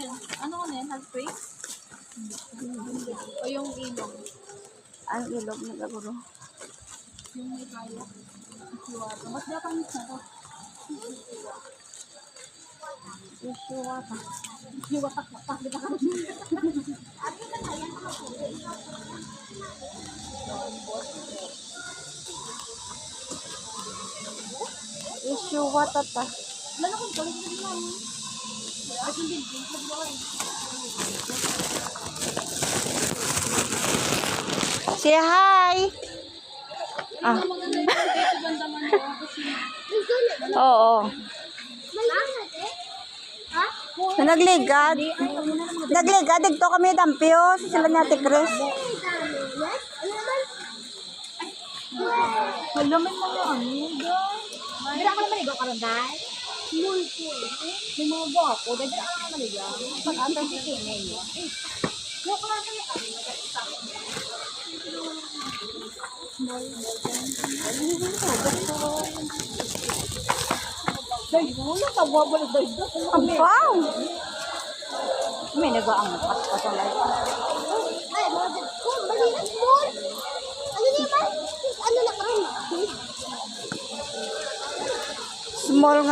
yan? Ano ka na yan? Hot springs? O yung ilong? Ang ilog na gaguro. Yung may kaya? Mas dapat mix na to. Ishiwata. Yung watak-watak. Di ba ka? Ishiwata ta. Lalo kung galing ka naman. At hindi, hindi ba kayo? Say hi! Ah. Maganda yung dito banda man mo. Oo. Nagligad. Nagligad. Dito kami dampyo. Sila ni Ate Chris. Malaman mo yung ano, guys. Mira ako naman ikaw karon dai. May mga bako. Dahil ako naman nila. Pag-ata si Kine. Yung klase niya. Dahil wala ka babalik dahil doon. Abaw! May nagaangat pa sa live. Ay, mga oh, maliit mo. Ano niya ba? Ano na karon? Small nga.